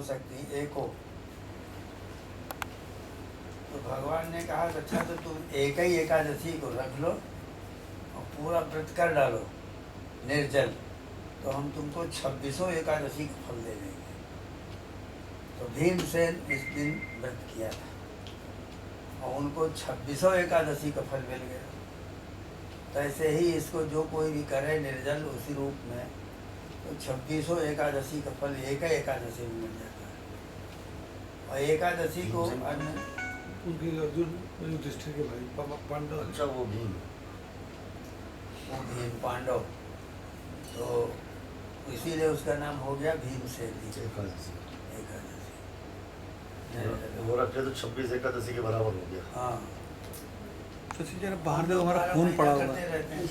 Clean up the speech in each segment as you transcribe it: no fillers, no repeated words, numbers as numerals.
सकती, एक हो। तो भगवान ने कहा अच्छा तो तुम एक ही एकादशी को रख लो और पूरा व्रत कर डालो निर्जल, तो हम तुमको 26 एकादशी का फल दे देंगे। तो भीमसेन इस दिन व्रत किया था और उनको 26 एकादशी का फल मिल गया। तो ऐसे ही इसको जो कोई भी करे निर्जल उसी रूप में, तो 26 एकादशी का फल एक ही एकादशी में मिल जाता है। और एकादशी को अन्य उनके अर्जुन युधिष्ठिर के भाई पांडव। अच्छा वो भीम पांडव, तो इसीलिए उसका नाम हो गया भीमसेन एकादशी। एकादशी वो रखे तो 26 एकादशी के बराबर हो गया। हाँ, तो जरा बाहर देखो, हमारा फोन पड़ा हुआ करते रहते हैं।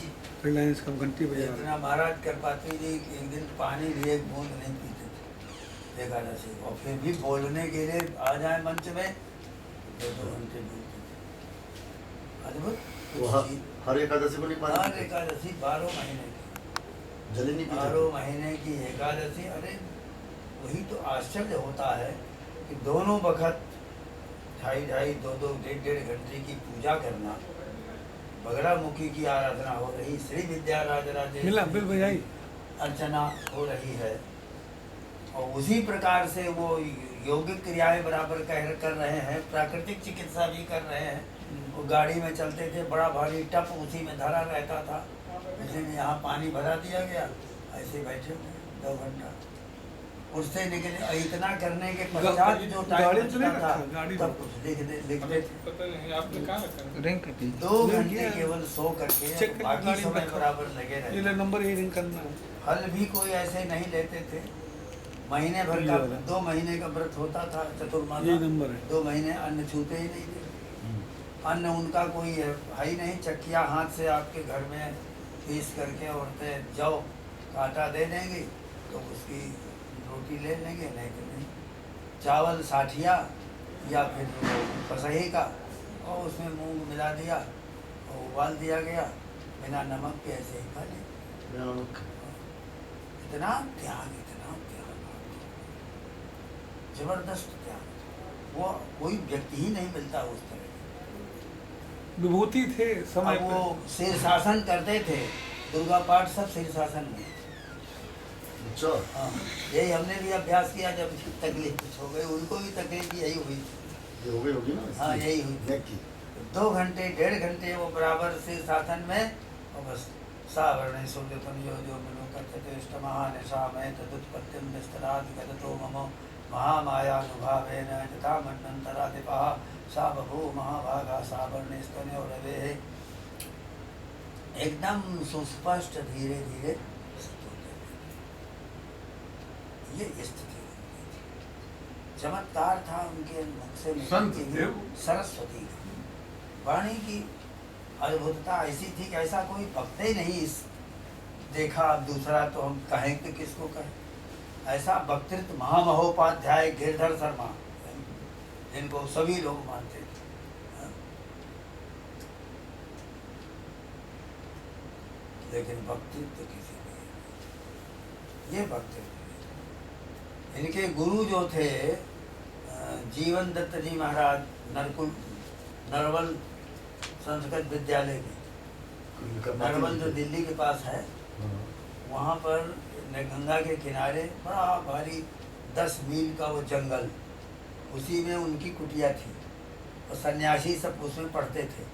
रिलायंस का घंटी बजा रहा इतना महाराज कृपात्री जी एक दिन पानी भी एक बूंद नहीं पीते थे एकादशी, और फिर भी बोलने के लिए आ जाए मंच में 2-2 घंटे बोलते थे। अद्भुत। वो हर एकादशी को नहीं हर पानी एकादशी 12 महीने की, जल ही नहीं पीते 12 महीने की एकादशी। अरे वही तो आश्चर्य होता है कि दोनों वक्त 2.5-2.5, 2-2, 1.5 घंटे की पूजा करना, बगड़ा मुखी की आराधना हो रही, श्री विद्या राज मिला बिल भैयाई अर्चना हो रही है, और उसी प्रकार से वो यौगिक क्रियाएं बराबर कर रहे हैं, प्राकृतिक चिकित्सा भी कर रहे हैं। वो गाड़ी में चलते थे, बड़ा भारी टप उसी में धरा रहता था, उसी में यहाँ पानी भरा दिया गया, ऐसे बैठे हुए 2 घंटा, उससे निकले। इतना करने के पश्चात जो टाइम बचता था तब कुछ लिखते थे। पता नहीं आपने कहाँ रखा? 2 घंटे केवल सो करके बाकी समय बराबर लगे ये रहे। नंबर ये रिंग करना है। फल भी कोई ऐसे नहीं लेते थे। महीने भर का 2 महीने का व्रत होता था चतुर्मास, ये नंबर है। 2 महीने अन्न छूते ही नहीं थे। अन्न उनका कोई है ही नहीं। चक्किया हाथ से आपके घर में पीस करके औरतें जौ काटा दे देंगी तो उसकी रोटी ले लेंगे, नहीं तो नहीं। चावल साठिया या फिर फसही का, और उसमें मूंग मिला दिया और उबाल दिया गया, बिना नमक के ऐसे ही खा लिया। इतना त्याग, इतना त्याग, जबरदस्त त्याग। वो कोई व्यक्ति ही नहीं मिलता उस तरह। विभूति थे समय अब वो शीर्षासन करते थे, दुर्गा पाठ सब शीर्षासन में। अच्छा हाँ, यही हमने भी अभ्यास किया जब तकलीफ कुछ हो गई, उनको भी तकलीफ यही हुई। ये हो गई होगी ना। हाँ, यही हुई। नेक की 2 घंटे 1.5 घंटे वो बराबर शीर्षासन में, और बस सावरण सूर्यतम यो जो मनो कथते महानिशा में तदुत्पत्तिम निस्तरादि गदतो ममो महामायानुभावेन तथा मन्वन्तरादिपः सा बभू महाभागा सावर्ण स्तने और रवे। एकदम सुस्पष्ट धीरे धीरे ये स्थिति होती थी। चमत्कार था उनके मुख से निकलती सरस्वती की वाणी की अद्भुतता ऐसी थी कि ऐसा कोई वक्त ही नहीं इस देखा। अब दूसरा तो हम कहें कि किसको कहें, ऐसा वक्तृत्व महामहोपाध्याय गिरधर शर्मा, जिनको सभी लोग मानते थे, लेकिन वक्तृत्व किसी ने, ये वक्तृत्व। इनके गुरु जो थे जीवन दत्त जी महाराज, नरवल संस्कृत विद्यालय के, नरवल जो दिल्ली के पास है, वहाँ पर गंगा के किनारे बड़ा भारी 10 मील का वो जंगल, उसी में उनकी कुटिया थी, और सन्यासी सब उसमें पढ़ते थे।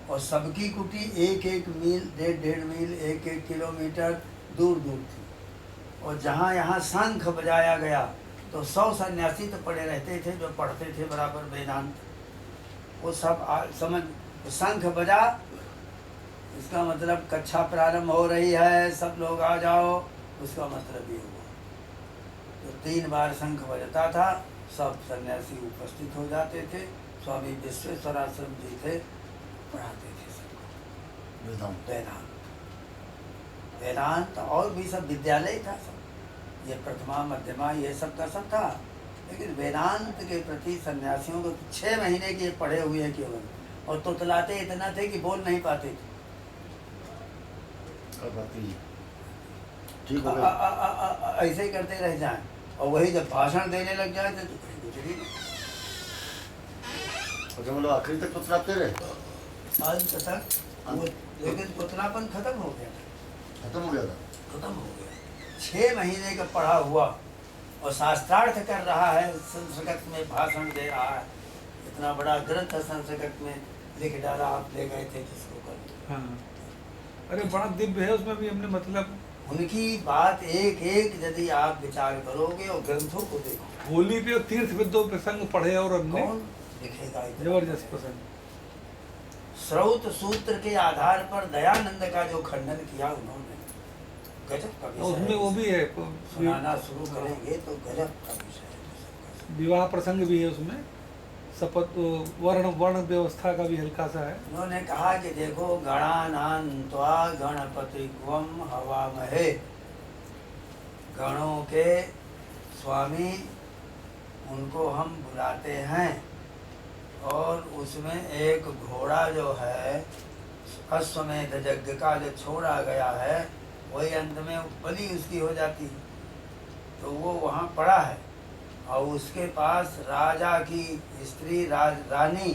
और सबकी कुटी 1-1 मील, 1.5 मील, 1-1 किलोमीटर दूर दूर थी। और जहाँ यहाँ शंख बजाया गया तो 100 सन्यासी तो पड़े रहते थे जो पढ़ते थे बराबर वेदांत। वो सब समझ, शंख बजा, इसका मतलब कक्षा प्रारंभ हो रही है, सब लोग आ जाओ, उसका मतलब ये हुआ। तो 3 बार शंख बजता था, सब सन्यासी उपस्थित हो जाते थे। स्वामी विश्वेश्वराश्रम जी थे, पढ़ाते थे सबको वेदांत। वेदांत और भी सब विद्यालय था, सब ये प्रथमा मध्यमा ये सब का सब था। लेकिन वेदांत के प्रति सन्यासियों को 6 महीने के पढ़े हुए केवल, और तुतलाते इतना थे कि बोल नहीं पाते थे। ठीक हो गया। ऐसे ही करते रह जाएं और वही जब भाषण देने लग जाए तो कहीं गुजरी नहीं। अच्छा मतलब आखिरी तक पुतलाते रहे, अंत तक वो, लेकिन पुतलापन खत्म हो गया, खत्म हो गया था। खत्म हो गया। 6 महीने का पढ़ा हुआ और शास्त्रार्थ कर रहा है, संस्कृत में भाषण दे रहा है, इतना बड़ा ग्रंथ संस्कृत में लिख डाला, आप ले गए थे जिसको कर। हाँ, अरे बड़ा दिव्य है, उसमें भी हमने मतलब उनकी बात एक एक यदि आप विचार करोगे और ग्रंथों को देखो, होली पे और तीर्थ पे 2 प्रसंग पढ़े और हमने कौन लिखेगा इतना? जबरदस्त प्रसंग। स्रोत सूत्र के आधार पर दयानंद का जो खंडन किया उन्होंने, गजब का और विषय उसमें है। वो भी है, सुनाना शुरू करेंगे तो गजब का विषय है। विवाह प्रसंग भी है उसमें, शपथ वर्ण व्यवस्था का भी हल्का सा है। उन्होंने कहा कि देखो, गणानान्त्वा गणपति ग्वम हवामहे, गणों के स्वामी उनको हम बुलाते हैं, और उसमें एक घोड़ा जो है अश्वमेध यज्ञ का जो छोड़ा गया है, वही अंत में बलि उसकी हो जाती है, तो वो वहाँ पड़ा है। और उसके पास राजा की स्त्री रानी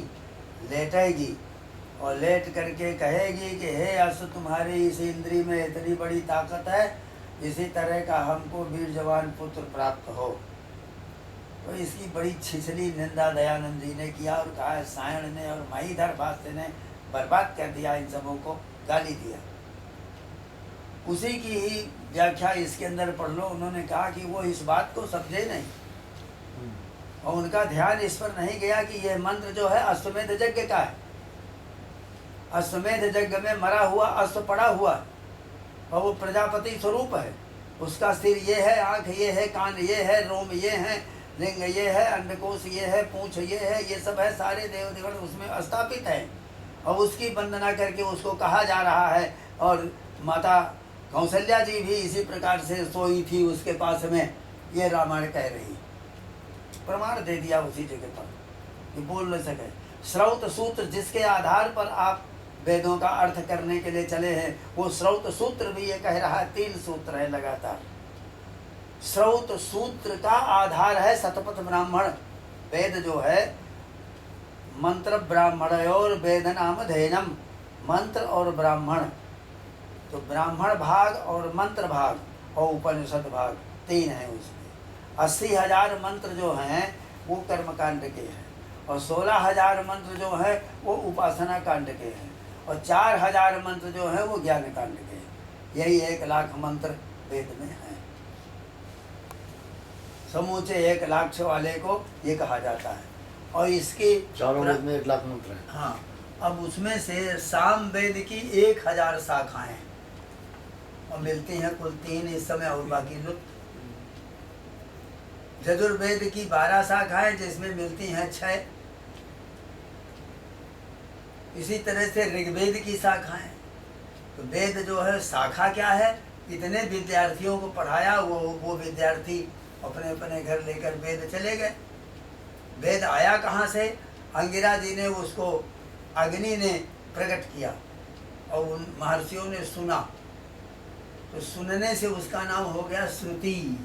लेटेगी और लेट करके कहेगी कि हे अश्व, तुम्हारी इस इंद्री में इतनी बड़ी ताकत है, इसी तरह का हमको वीर जवान पुत्र प्राप्त हो। तो इसकी बड़ी छिछली निंदा दयानंद जी ने किया और कहा है सायण ने और महीधर भाष्य ने बर्बाद कर दिया, इन सबों को गाली दिया। उसी की ही व्याख्या इसके अंदर पढ़ लो। उन्होंने कहा कि वो इस बात को समझे नहीं और उनका ध्यान इस पर नहीं गया कि यह मंत्र जो है अश्वमेध यज्ञ का है। अश्वमेध यज्ञ में मरा हुआ अश्व पड़ा हुआ है और वो प्रजापति स्वरूप है। उसका सिर ये है, आँख ये है, कान ये है, रोम ये है, लिंग ये है, अंडकोश ये है, पूंछ ये है, ये सब है, सारे देव देवगण उसमें स्थापित हैं। और उसकी वंदना करके उसको कहा जा रहा है। और माता कौशल्या जी भी इसी प्रकार से सोई थी उसके पास में, ये रामायण कह रही। प्रमाण दे दिया उसी जगह पर कि बोल नहीं सके। स्रोत सूत्र जिसके आधार पर आप वेदों का अर्थ करने के लिए चले हैं, वो स्रोत सूत्र भी ये कह रहा है। 3 सूत्र है लगातार। स्रोत सूत्र का आधार है शतपथ ब्राह्मण वेद जो है, मंत्र ब्राह्मण और वेद नाम धेनम, मंत्र और ब्राह्मण। तो ब्राह्मण भाग और मंत्र भाग और उपनिषद भाग 3 है उसमें। 80,000 मंत्र जो हैं वो कर्मकांड के हैं और 16,000 मंत्र जो है वो उपासना कांड के हैं और 4,000 मंत्र जो है वो ज्ञान कांड के हैं। यही 1 लाख मंत्र वेद में हैं। समूचे 1 लाख वाले को ये कहा जाता है। और इसके चारों वेद में 1 लाख मंत्र हैं। हाँ, अब उसमें से साम वेद की 1,000 शाखाएं और मिलती हैं कुल 3 इस समय और बाकी लुप्त। यजुर्वेद की 12 शाखाएं जिसमें मिलती हैं 6। इसी तरह से ऋग्वेद की शाखाएं। तो वेद जो है शाखा क्या है, इतने विद्यार्थियों को पढ़ाया, वो विद्यार्थी अपने अपने घर लेकर वेद चले गए। वेद आया कहाँ से? अंगिरा जी ने उसको अग्नि ने प्रकट किया और उन महर्षियों ने सुना, तो सुनने से उसका नाम हो गया श्रुति।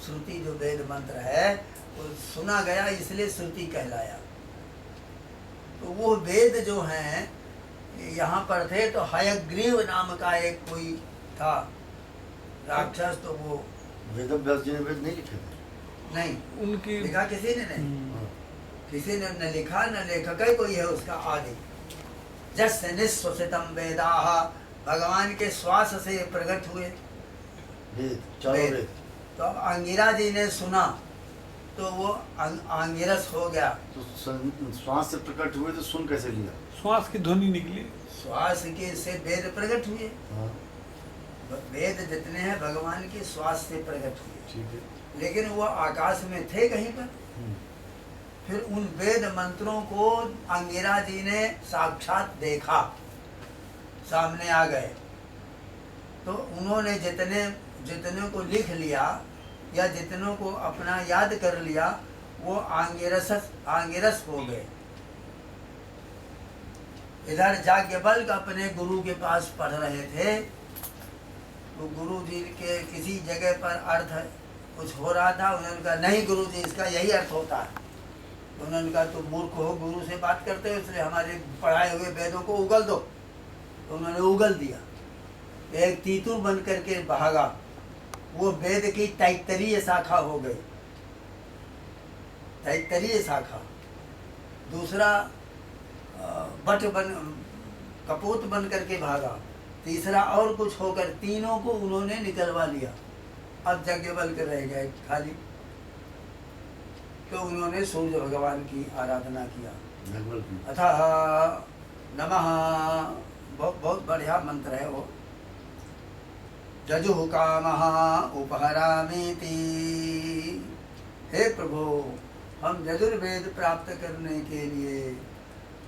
श्रुति जो वेद मंत्र है वो सुना गया, इसलिए श्रुति कहलाया। तो वो वेद जो हैं यहाँ पर थे, तो हयग्रीव नाम का एक कोई था राक्षस, तो वो वेदव्यास जी ने वेद नहीं लिखे थे। नहीं उनकी लिखा किसी ने नहीं, किसी ने न लिखा न लेखक ही कोई है उसका आदि। जस निश्वसितम वेदाः, भगवान के श्वास से प्रकट हुए वेद, चारों वेद। वेद। तो अंगिरा जी ने सुना तो वो आंगिरस हो गया। तो श्वास से प्रकट हुए तो सुन कैसे लिया? श्वास की ध्वनि निकली। श्वास के से वेद प्रकट हुए। हाँ, वेद जितने हैं भगवान के श्वास से प्रकट हुए, ठीक है। लेकिन वो आकाश में थे कहीं पर। फिर उन वेद मंत्रों को अंगिरा जी ने साक्षात देखा, सामने आ गए। तो उन्होंने जितने को लिख लिया या जितनों को अपना याद कर लिया, वो आंगिरस हो गए। इधर याज्ञवल्क्य अपने गुरु के पास पढ़ रहे थे, तो गुरु जी के किसी जगह पर अर्थ कुछ हो रहा था। उन्होंने कहा नहीं गुरु जी, इसका यही अर्थ होता है। तो उन्होंने कहा तुम मूर्ख हो, गुरु से बात करते हो, इसलिए हमारे पढ़ाए हुए वेदों को उगल दो। तो उन्होंने उगल दिया। एक तीतुर बन करके भागा, वो वेद की तैत्तरीय शाखा हो गई, तैत्तरीय शाखा। दूसरा बट बन कपूत बन करके भागा। तीसरा और कुछ होकर तीनों को उन्होंने निकलवा लिया। अब याज्ञवल्क्य रह गए खाली। तो उन्होंने सूर्य भगवान की आराधना किया। अतः नमः, बहुत बहुत बढ़िया मंत्र है वो। जजुः कामः उपहरामीति। हे प्रभु, हम यजुर्वेद प्राप्त करने के लिए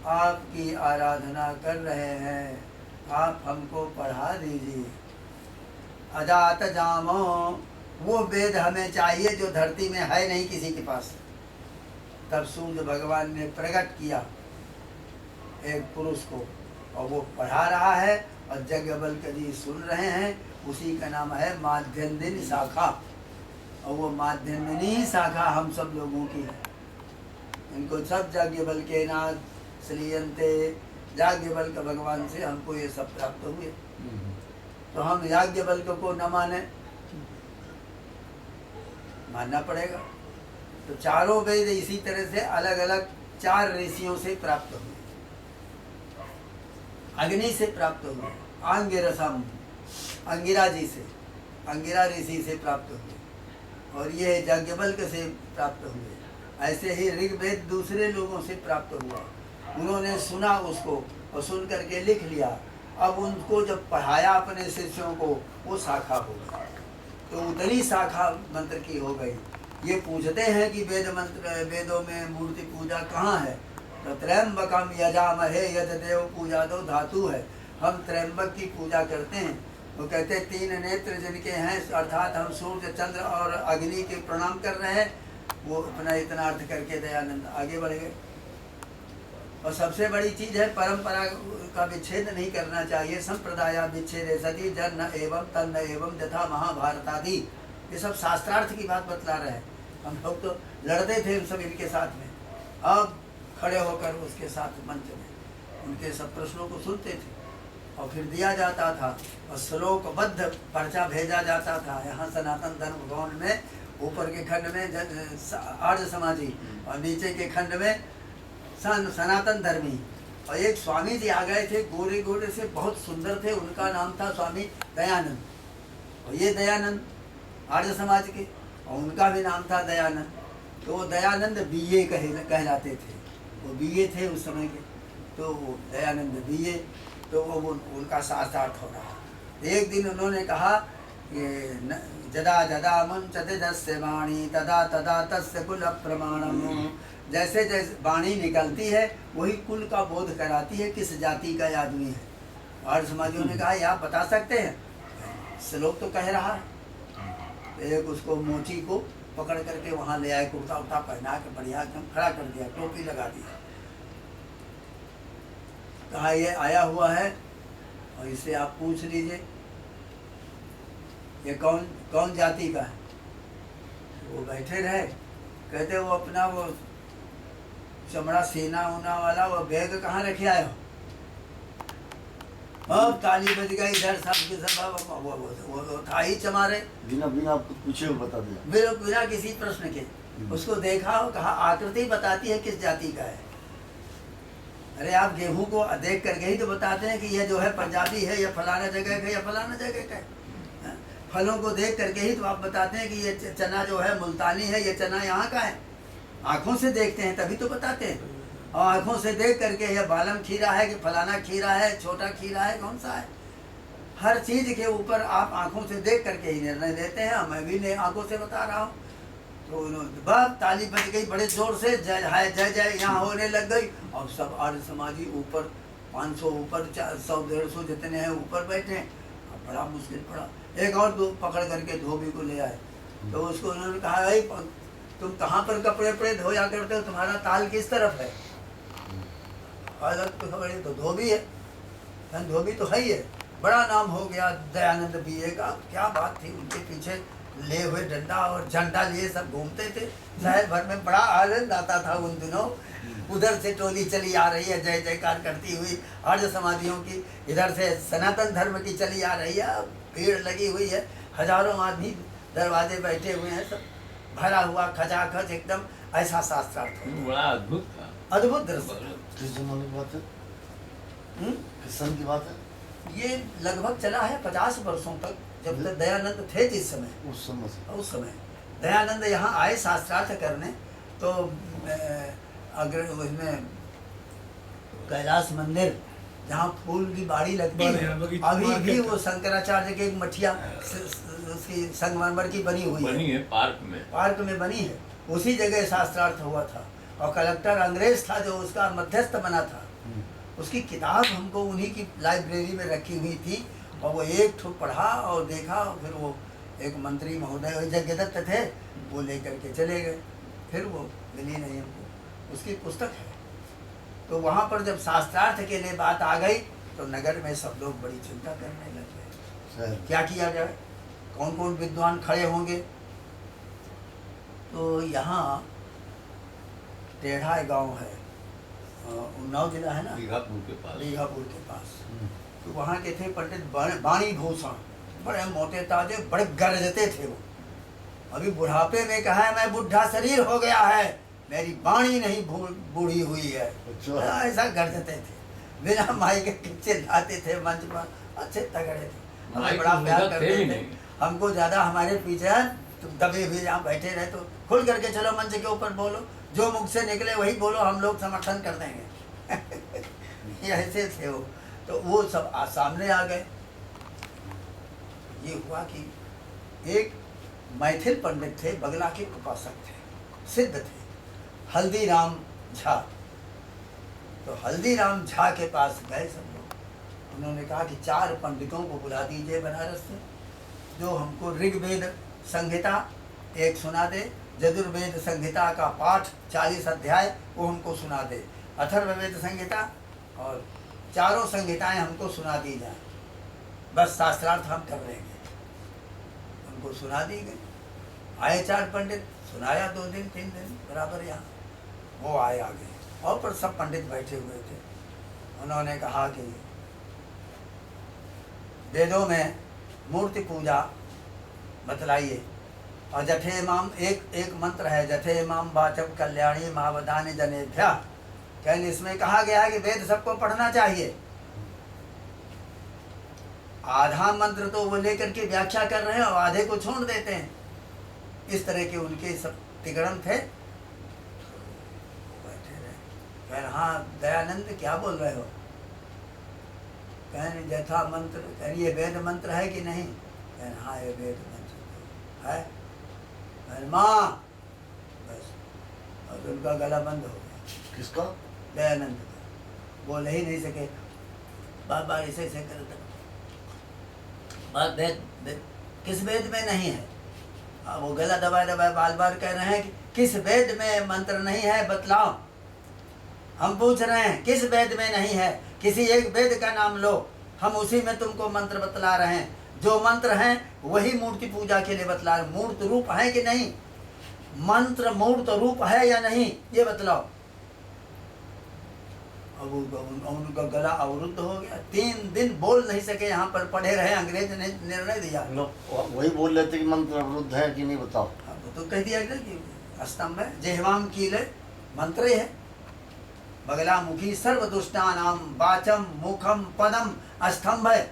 आपकी आराधना कर रहे हैं, आप हमको पढ़ा दीजिए। अजात जामो, वो वेद हमें चाहिए जो धरती में है नहीं किसी के पास। तब सूर्य भगवान ने प्रकट किया एक पुरुष को, और वो पढ़ा रहा है और याज्ञवल्क्य जी सुन रहे हैं। उसी का नाम है माध्यन्दिनी शाखा, और वो माध्यन्दिनी शाखा हम सब लोगों की है। इनको सब याज्ञवल्क्य नाथ श्रीयंते, याज्ञवल्क्य भगवान से हमको ये सब प्राप्त हुए। तो हम याज्ञवल्क्य को न माने, मानना पड़ेगा। तो चारों वेद इसी तरह से अलग अलग 4 ऋषियों से प्राप्त हुए। अग्नि से प्राप्त हुए, आंगिरसम, अंगिरा जी से, अंगिरा ऋषि से प्राप्त हुए, और ये याज्ञवल्क्य से प्राप्त हुए। ऐसे ही ऋग्वेद दूसरे लोगों से प्राप्त हुआ। उन्होंने सुना उसको और सुन करके लिख लिया। अब उनको जब पढ़ाया अपने शिष्यों को, वो शाखा हो गई। तो उतनी शाखा मंत्र की हो गई। ये पूछते हैं कि वेद मंत्र, वेदों में मूर्ति पूजा कहाँ है? तो त्र्यंबकम यजामहे यजदेव पूजा दो धातु है। हम त्र्यंबक की पूजा करते हैं। वो कहते हैं 3 नेत्र जिनके हैं, अर्थात हम सूर्य, चंद्र और अग्नि के प्रणाम कर रहे हैं। वो अपना इतना अर्थ करके दयानंद आगे बढ़ गए। और सबसे बड़ी चीज़ है, परंपरा का विच्छेद नहीं करना चाहिए। संप्रदाय विच्छेद सती जन एवं तन्न एवं यथा महाभारत आदि, ये सब शास्त्रार्थ की बात बतला रहे हैं। हम लोग तो लड़ते थे उन सब इनके साथ में। अब खड़े होकर उसके साथ मंच में उनके सब प्रश्नों को सुनते थे, और फिर दिया जाता था और श्लोकबद्ध पर्चा भेजा जाता था। यहाँ सनातन धर्म भवन में ऊपर के खंड में आर्य समाजी, और नीचे के खंड में सनातन धर्मी। और एक स्वामी जी आ गए थे, गोरे गोरे से, बहुत सुंदर थे। उनका नाम था स्वामी दयानंद। और ये दयानंद आर्य समाज के, और उनका भी नाम था दयानंद। तो वो दयानंद बीए कहलाते थे। वो बीए थे उस समय के, तो वो दयानंद बीए। तो वो उनका शास्त्रार्थ हो रहा। एक दिन उन्होंने कहा कि जदा जदा मुंचते जस्य वाणी तदा तदा तस्य कुल प्रमाणम। जैसे जैसे वाणी निकलती है वही कुल का बोध कराती है, किस जाति का आदमी है। और समाजियों ने कहा, आप बता सकते हैं? श्लोक तो कह रहा है। तो एक उसको मोची को पकड़ करके वहाँ ले आए, कुर्ता उर्ता पहना के बढ़िया एकदम खड़ा कर दिया, टोपी लगा दिया। कहा ये आया हुआ है और इससे आप पूछ लीजिए ये कौन कौन जाति का है। वो बैठे रहे, कहते वो अपना वो चमड़ा सीना ऊना वाला वो बैग कहाँ रखे आए हो? अब ताली बज गई इधर सब के सब। वो था ही चमारे, बिना बिना आपको पूछे वो बता दिया, बिना किसी प्रश्न के। उसको देखा और कहा आकृति बताती है किस जाति का है। अरे आप गेहूं को देख करके ही तो बताते हैं कि यह जो है पंजाबी है, या फलाना जगह का, या फलाना जगह का है। फलों को देख करके ही तो आप बताते हैं कि ये चना जो है मुल्तानी है, ये चना यहाँ का है। आँखों से देखते हैं तभी तो बताते हैं। और आँखों से देख करके यह बालम खीरा है कि फलाना खीरा है, छोटा खीरा है, कौन सा है। हर चीज़ के ऊपर आप आँखों से देख करके ही निर्णय लेते हैं। मैं भी आँखों से बता रहा हूँ। तो उन्होंने बस ताली बज गई बड़े जोर से, जय हाय जय जय यहाँ होने लग गई। और सब आर्य समाजी ऊपर 500 ऊपर 100-150 जितने हैं ऊपर बैठे। अब बड़ा मुश्किल पड़ा। एक और दो पकड़ करके धोबी को ले आए। तो उसको उन्होंने कहा, भाई तुम कहाँ पर कपड़े वपड़े धोया करते हो, तुम्हारा ताल किस तरफ है? अलग तो धोबी है, धोबी तो है ही है। बड़ा नाम हो गया दयानंद बीए का। क्या बात थी, उनके पीछे ले हुए डंडा और झंडा लिए सब घूमते थे। शहर भर में बड़ा आनंद आता था उन दिनों। उधर से टोली चली आ रही है जय जयकार करती हुई आर्य समाधियों की, इधर से सनातन धर्म की चली आ रही है। भीड़ लगी हुई है, हजारों आदमी दरवाजे बैठे हुए हैं, सब भरा हुआ खचाखच एकदम। ऐसा शास्त्रार्थ हो, बड़ा अद्भुत था। अद्भुत दृश्य। किस जमाने की बात है? हम्म? किस सन की बात है? ये लगभग चला है 50 वर्षों तक, जब तक दयानंद थे जिस समय। उस समय से। उस समय दयानंद यहाँ आए शास्त्रार्थ करने, तो अगर उसमें कैलाश मंदिर जहाँ फूल की बाड़ी लगती बाड़ी, है, हाँ, बगीचा, अभी भी मार्केट। वो शंकराचार्य की एक मठिया उसकी संगमरमर की बनी हुई बनी है, है पार्क में। पार्क में बनी है। उसी जगह शास्त्रार्थ हुआ था। और कलेक्टर अंग्रेज था जो उसका मध्यस्थ बना था, उसकी किताब हमको उन्हीं की लाइब्रेरी में रखी हुई थी। और वो एक ठो पढ़ा और देखा, और फिर वो एक मंत्री महोदय यज्ञदत्त थे, वो लेकर के चले गए। फिर वो मिली नहीं हमको, उसकी पुस्तक है। तो वहाँ पर जब शास्त्रार्थ के लिए बात आ गई तो नगर में सब लोग बड़ी चिंता करने लग गए, क्या किया जाए, कौन कौन विद्वान खड़े होंगे। तो यहाँ टेढ़ा गांव है, उन्नाव जिला है ना, बीघापुर के पास। बीघापुर के पास। तो वहाँ के थे पंडित बाणी भूषण, बड़े मोटे ताजे, बड़े गरजते थे वो। अभी बुढ़ापे में कहा है मैं बुढ़ा शरीर हो गया है, मेरी बाणी नहीं बूढ़ी हुई है। अच्छा। ऐसा गरजते थे, बिना माइक के चिल्लाते थे मंच पर, अच्छे तगड़े थे, हमें बड़ा प्यार करते थे। हमको ज्यादा हमारे पीछे तुम दबे हुए यहाँ बैठे रहे, तो खुल करके चलो मंच के ऊपर बोलो, जो मुख से निकले वही बोलो, हम लोग समर्थन कर देंगे। ये ऐसे थे वो। तो वो सब सामने आ गए। ये हुआ कि एक मैथिल पंडित थे, बगला के उपासक थे, सिद्ध थे, हल्दीराम झा। तो हल्दीराम झा के पास गए सब लोग। उन्होंने कहा कि 4 पंडितों को बुला दीजिए बनारस से, जो हमको ऋग्वेद संहिता एक सुना दे, यजुर्वेद संहिता का पाठ 40 अध्याय वो हमको सुना दे, अथर्ववेद संहिता और चारों संहिताएं हमको सुना दी जाए, बस शास्त्रार्थ हम कर लेंगे। उनको सुना दी गई। आए 4 पंडित, सुनाया 2 दिन 3 दिन बराबर यहाँ। वो आए आगे, और पर सब पंडित बैठे हुए थे। उन्होंने कहा कि वेदों में मूर्ति पूजा बतलाइए, और जठे इमाम एक मंत्र है, जठे इमाम वाचम कल्याणी मावधानी जनेभ्या। कहने इसमें कहा गया है कि वेद सबको पढ़ना चाहिए। आधा मंत्र तो वो लेकर के व्याख्या कर रहे हैं और आधे को छोड़ देते हैं। इस तरह के उनके सब तिगड़म थे। बैठे रहे, कहने हाँ दयानंद क्या बोल रहे हो? कहने जथा मंत्र, कहने ये वेद मंत्र है कि नहीं? कहने हाँ ये वेद मंत्र है। कहने माँ, बस, और उनका गला बंद हो गया। किसका? दयानंद का। बोल ही नहीं सके, बार बार ऐसे करते, बात वेद किस वेद में नहीं है। अब वो गला दबाए दबाए बार बार कह रहे हैं कि किस वेद में मंत्र नहीं है बतलाओ। हम पूछ रहे हैं किस वेद में नहीं है, किसी एक वेद का नाम लो, हम उसी में तुमको मंत्र बतला रहे हैं। जो मंत्र हैं वही मूर्ति पूजा के लिए बतला रहे। मूर्त रूप है कि नहीं, मंत्र मूर्त रूप है या नहीं, ये बतलाओ। अब उनका गला अवरुद्ध हो गया, 3 दिन बोल नहीं सके। यहाँ पर पढ़े रहे, अंग्रेज ने निर्णय दिया। वही बोल रहे थे कि मंत्र अवरुद्ध है कि नहीं, बताओ। तो कह दिया गया कि स्तंभ है, जेहवाम कीले मंत्र है, बगला मुखी सर्व दुष्टानाम वाचम मुखम पदम स्तंभ है,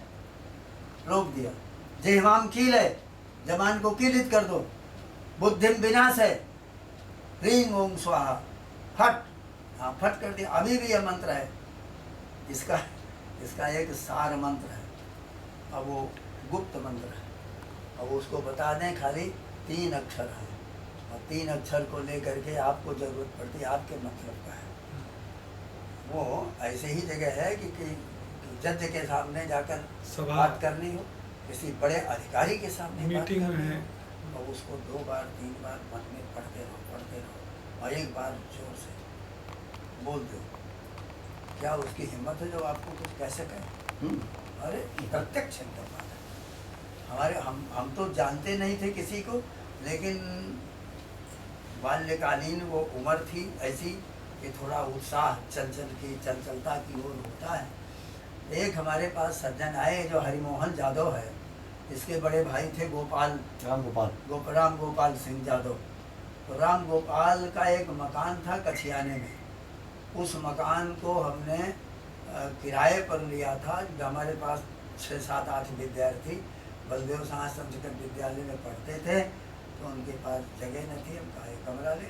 रोक दिया। जेहवाम कीले, जबान को कीलित कर दो। बुद्धिम विनाश है, ह्रीं ओम स्वाहा, फट, हाँ फट कर दिया। अभी भी यह मंत्र है, इसका एक सार मंत्र है। अब वो गुप्त मंत्र है, अब उसको बता दें, खाली 3 अक्षर है, और 3 अक्षर को लेकर के आपको जरूरत पड़ती है, आपके मतलब का है। वो ऐसे ही जगह है कि जज के सामने जाकर बात करनी हो, किसी बड़े अधिकारी के सामने मीटिंग में है, और उसको 2 बार 3 बार मन में पढ़ते रहो, और एक बार जोर से बोल दो। क्या उसकी हिम्मत है जो आपको कुछ कह सके? अरे प्रत्यक्ष एकदम बात है। हम तो जानते नहीं थे किसी को, लेकिन बाल्यकालीन वो उम्र थी ऐसी कि थोड़ा उत्साह चंचलता की ओर होता है। एक हमारे पास सज्जन आए जो हरिमोहन जादव है, इसके बड़े भाई थे राम गोपाल सिंह जादव। तो राम गोपाल का एक मकान था कछियाने में, उस मकान को हमने किराए पर लिया था। हमारे पास 6, 7, 8 विद्यार्थी बलदेव साहब संस्कृत विद्यालय में पढ़ते थे, तो उनके पास जगह न थी, हम कहा एक कमरा ले।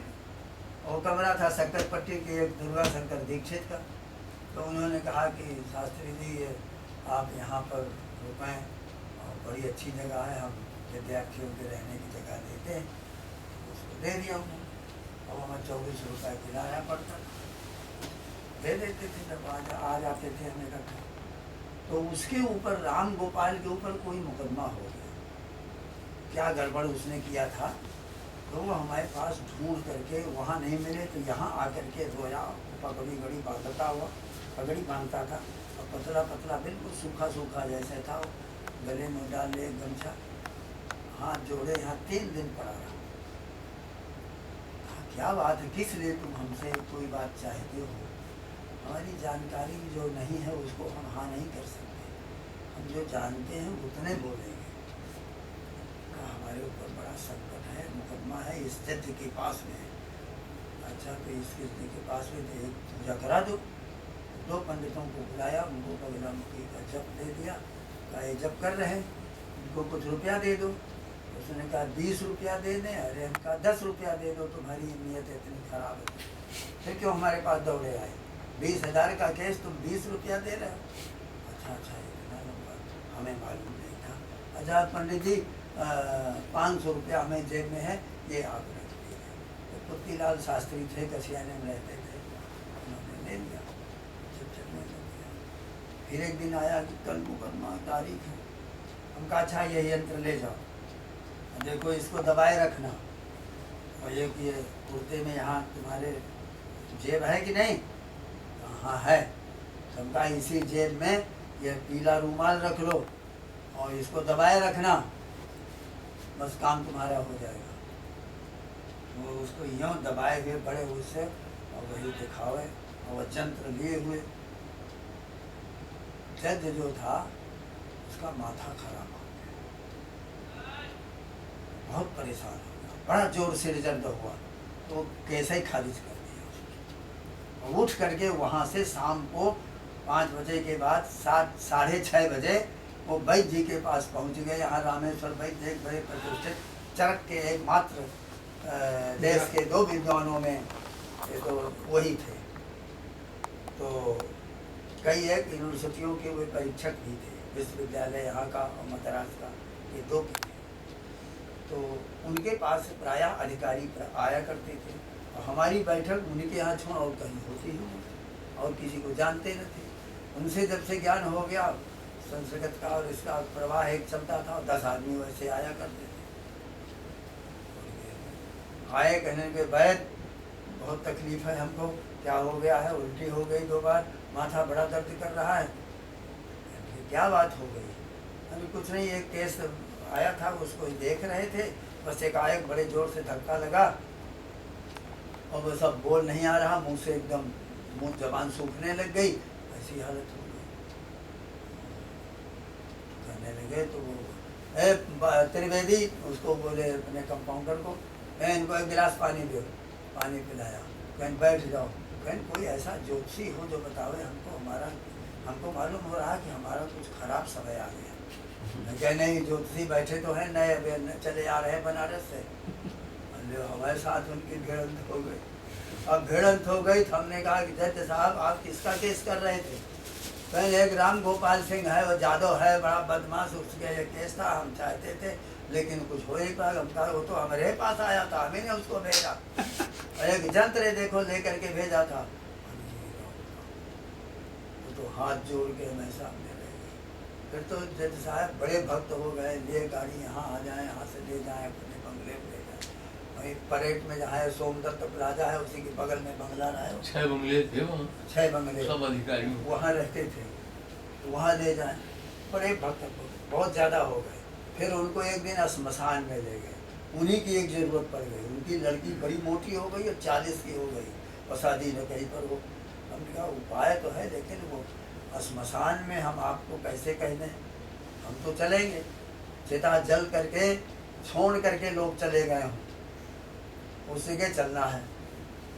वो कमरा था शंकरपट्टी के एक दुर्गा शंकर दीक्षित का। तो उन्होंने कहा कि शास्त्री जी आप यहाँ पर रुकें, और बड़ी अच्छी जगह है, हम विद्यार्थियों के रहने की जगह देते हैं। उसको दे दिया उन्होंने, और हमें 24 रुपये किराया पड़ता था, दे देते थे जब आ जाते थे हमें इकट्ठा। तो उसके ऊपर राम गोपाल के ऊपर कोई मुकदमा हो गया, क्या गड़बड़ उसने किया था। तो वो हमारे पास ढूंढ करके वहाँ नहीं मिले, तो यहाँ आकर के रोया, पगड़ी गड़ी बांधता हुआ, पगड़ी बांधता था और पतला पतला बिल्कुल सूखा सूखा जैसे था, वो गले में डाले गमछा, हाथ जोड़े, यहाँ 3 दिन पड़ा रहा। क्या बात है, किस लिए तुम हमसे कोई बात चाहते हो? हमारी जानकारी जो नहीं है उसको हम हाँ नहीं कर सकते, हम जो जानते हैं उतने बोलेंगे। हमारे ऊपर बड़ा संकट है, मुकदमा है, इस जज के पास में है। अच्छा, तो इस जज के पास में एक पूजा करा दो। 2 पंडितों को बुलाया, उनको बगलामुखी का जप दे दिया, कहा ये जप कर रहे हैं, उनको कुछ रुपया दे दो। उसने कहा 20 रुपया दे दें। अरे हम कहा 10 रुपया दे दो, तुम्हारी नीयत इतनी खराब है, फिर क्यों हमारे पास दौड़े आए? 20,000 का केस तुम 20 रुपया दे रहे हो? अच्छा, हमें मालूम नहीं था। अच्छा पंडित जी 500 रुपया हमें जेब में है, ये आप रख लीजिए। तो पुत्तीलाल शास्त्री थे, कसियाने में रहते थे, उन्होंने ले लिया, चलने लग गया। फिर एक दिन आया कि कल मुकदमा तारीख है। हम कहा अच्छा ये यंत्र ले जाओ, देखो इसको दबाए रखना, और ये कुर्ते में यहाँ तुम्हारे जेब है कि नहीं? हाँ है। तो हम कहा इसी जेब में ये पीला रूमाल रख लो और इसको दबाए रखना, बस काम तुम्हारा हो जाएगा। वो उसको यूँ दबाए हुए बड़े उससे, और वही दिखावे, और वह यंत्र लिए हुए। जज जो था उसका माथा खराब हो गया, बहुत परेशान हो गया, बड़ा जोर से रिजल्ट हुआ, तो केस ही खारिज कर दिया। और उठ करके वहाँ से शाम को 5 बजे के बाद 7, साढ़े 6 बजे वो वैद्य जी के पास पहुंच गए। यहाँ रामेश्वर वैद्य एक बड़े प्रतिष्ठित चरक के एकमात्र देश के 2 विद्वानों में ये तो वही थे। तो कई एक यूनिवर्सिटियों के वे परीक्षक भी थे, विश्वविद्यालय यहाँ का और मद्रास का, ये 2 के थे। तो उनके पास प्रायः अधिकारी आया करते थे, और हमारी बैठक उनके यहाँ छोड़ और कहीं होती ही नहीं, और किसी को जानते न थे। उनसे जब से ज्ञान हो गया संस्कृत का और इसका प्रवाह एक चलता था, 10 आदमी वैसे आया करते थे। आए, कहने के वैद्य बहुत तकलीफ है हमको, क्या हो गया है? उल्टी हो गई 2 बार, माथा बड़ा दर्द कर रहा है। क्या बात हो गई? अभी कुछ नहीं, एक केस आया था, उसको ही देख रहे थे, बस एक आयक बड़े जोर से धक्का लगा और वो सब बोल नहीं आ रहा, मुंह से एकदम मुंह जबान सूखने लग गई, ऐसी हालत हो गई। कहने लगे तो वो त्रिवेदी उसको बोले अपने कंपाउंडर को, इनको 1 गिलास पानी दो। पानी पिलाया, कहीं बैठ जाओ, कहीं कोई ऐसा ज्योतिषी हो जो बतावे हमको मालूम हो रहा कि हमारा कुछ खराब समय आ गया। क्या नहीं, ज्योतिषी बैठे तो हैं, नए चले आ रहे हैं बनारस से। हमारे साथ उनकी भिड़ंत हो गई। अब भिड़ंत हो गई तो हमने कहा कि जज साहब आप किसका केस कर रहे थे? कहीं एक राम गोपाल सिंह है, वो जादव है, बड़ा बदमाश, उसके ये केस था, हम चाहते थे लेकिन कुछ हो नहीं पाया। हम कहा वो तो हमारे पास आया था, हमें ने उसको भेजा, और एक यंत्र देखो लेकर के भेजा था। तो हाथ जोड़ के हमें सामने रह गए। फिर तो जज साहब बड़े भक्त हो गए, लिए गाड़ी यहाँ आ जाए, यहाँ से ले जाए, अपने बंगले में ले जाए। वहीं परेड में जहाँ है सोमदत्त प्लाजा है, उसी के बगल में बंगला रहा है। 6 बंगले थे वहाँ, 6 बंगले सब अधिकारी वहाँ रहते थे, तो वहाँ ले जाए। बड़े भक्त बहुत ज़्यादा हो गए। फिर उनको एक दिन श्मशान में ले गए। उन्हीं की एक ज़रूरत पड़ गई, उनकी लड़की बड़ी मोटी हो गई और 40 की हो गई और शादी न कहीं पर वो। हमने कहा उपाय तो है, लेकिन वो श्मशान में हम आपको कैसे कह दें, हम तो चलेंगे। चिता जल करके छोड़ करके लोग चले गए हों, उसी के चलना है।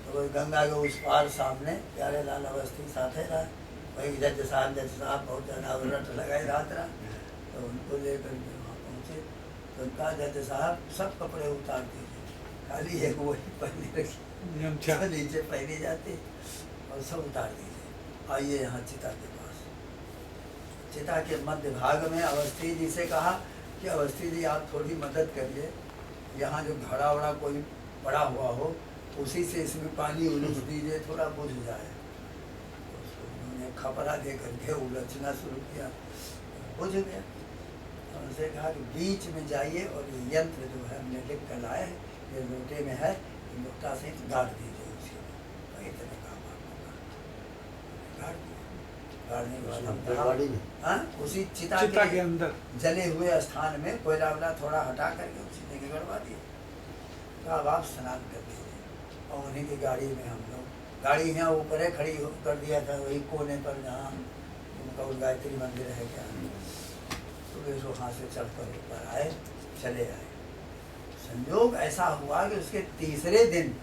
तो वही गंगा के उस पार सामने प्यारे लाल अवस्थी साथे रहा, वही जज साहब बहुत ज़्यादा व्रत लगाए रात रहा। तो उनको लेकर के वहाँ पहुँचे तो उनका जज साहब सब कपड़े उतार दीजिए, खाली एक वही पहने रखी, नीचे पहनी जाती और सब उतार दीजिए। आइए यहाँ चिता के पास। चिता के मध्य भाग में अवस्थी जी से कहा कि अवस्थी जी आप थोड़ी मदद करिए, यहाँ जो घड़ा वड़ा कोई पड़ा हुआ हो उसी से इसमें पानी उलझ दीजिए, थोड़ा बुझ जाए। तो उसको उन्होंने खपरा दे करके उलझना शुरू किया, बुझ गया। तो उनसे कहा कि बीच में जाइए और ये यंत्र जो है हमने लिख कर लाए हैं, ये लोटे में है, ये लोटा से गाड़ दीजिए उसी में। तो इतने काम आपको गाड़ दिया। गाड़ने के बाद हम गाड़ी में हाँ उसी चिता के अंदर जले हुए स्थान में कोयला वला थोड़ा हटा करके उसी जगह गड़वा दिए। तो अब आप स्नान कर दीजिए। और उन्हीं की गाड़ी में हम लोग, गाड़ी यहाँ ऊपर है खड़ी कर दिया था वही कोने पर जहाँ उनका गायत्री मंदिर है क्या, तो वे वहाँ से चढ़ कर ऊपर आए, चले आए। संयोग ऐसा हुआ कि उसके तीसरे दिन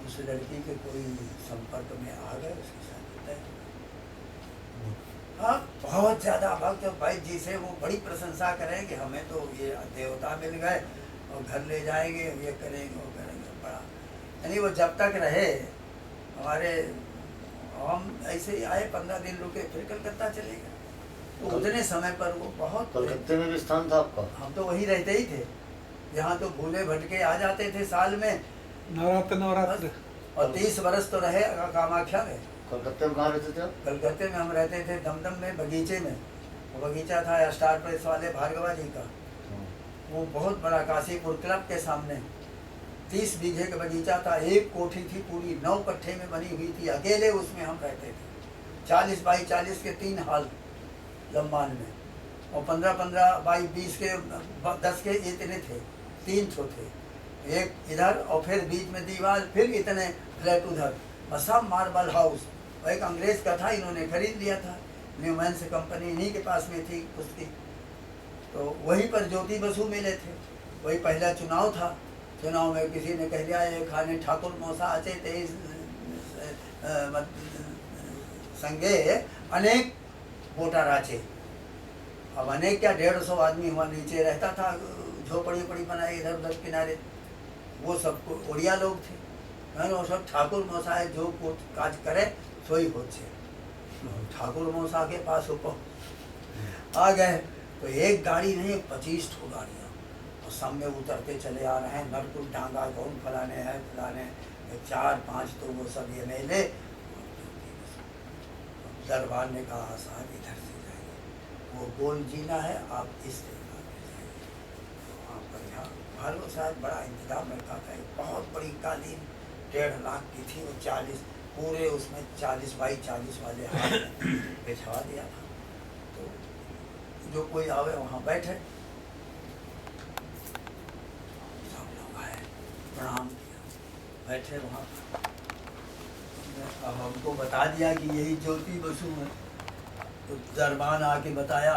उस लड़की के कोई संपर्क में आ गए, उसके साथ तय हो गए। हाँ बहुत ज़्यादा भक्त भाई जी से वो बड़ी प्रशंसा करें कि हमें तो ये देवता मिल गए और घर ले जाएंगे, ये करेंगे वो करेंगे, बड़ा यानी वो जब तक रहे हमारे, हम ऐसे ही आए 15 दिन रुके, फिर कलकत्ता चले गए। तो उतने समय पर वो बहुत, कलकत्ते में भी स्थान था आपका? हम तो वहीं रहते ही थे, यहाँ तो भूले भटके आ जाते थे साल में नवरात्र। और 30 बरस तो रहे कामाख्या में। कलकत्ते में कहाँ रहते थे आप? कलकत्ते में हम रहते थे दमदम में, बगीचे में। वो बगीचा था स्टार प्रेस वाले भार्गवा जी का, वो बहुत बड़ा काशीपुर क्लब के सामने 30 बीघे का बगीचा था। एक कोठी थी पूरी 9 कट्ठे में बनी हुई थी, अकेले उसमें हम रहते थे। 40 बाई 40 के 3 हाल लंबान में, और 15-15 बाई 20 के 10 के इतने थे, 3 छो थे, एक इधर और फिर बीच में दीवार, फिर इतने फ्लैट उधर, और सब मार्बल हाउस। और एक अंग्रेज का था, इन्होंने खरीद लिया था, न्यूमैन्स कंपनी इन्हीं के पास में थी उसकी। तो वहीं पर ज्योति बसु मिले थे, वही पहला चुनाव था। चुनाव में किसी ने कह दिया ये खाने ठाकुर मौसा आचे थे संगे अनेक वोटर आचे। अब अनेक क्या 150 आदमी हुआ, नीचे रहता था झोपड़ी पड़ी बनाई इधर उधर किनारे, वो सब उड़िया लोग थे। वो सब ठाकुर मौसा है, जो काज करे सोई होचे। ठाकुर मौसा के पास ऊपर आ गए तो एक गाड़ी नहीं 25 ठो गाड़ियाँ, और सब में उतरते चले आ रहे हैं। नरकुल डांगा कौन फलाने हैं फलाने, 4-5 तो वो सब ये मेले। दरबार ने कहा साहब इधर से जाइए, वो गोल जीना है, आप इस तरह जाइए। वहाँ पर यहाँ भालो साहब बड़ा इंतजाम रखा था, एक बहुत बड़ी कालीन 1.5 लाख की थी, वो 40 पूरे उसमें 40 बाई 40 वाले हाथ में बिछा दिया था। तो जो कोई आवे वहाँ बैठे, सब लोग आए, प्रणाम किया, बैठे वहाँ। अब हमको बता दिया कि यही ज्योति बसु है। तो दरबान आके बताया,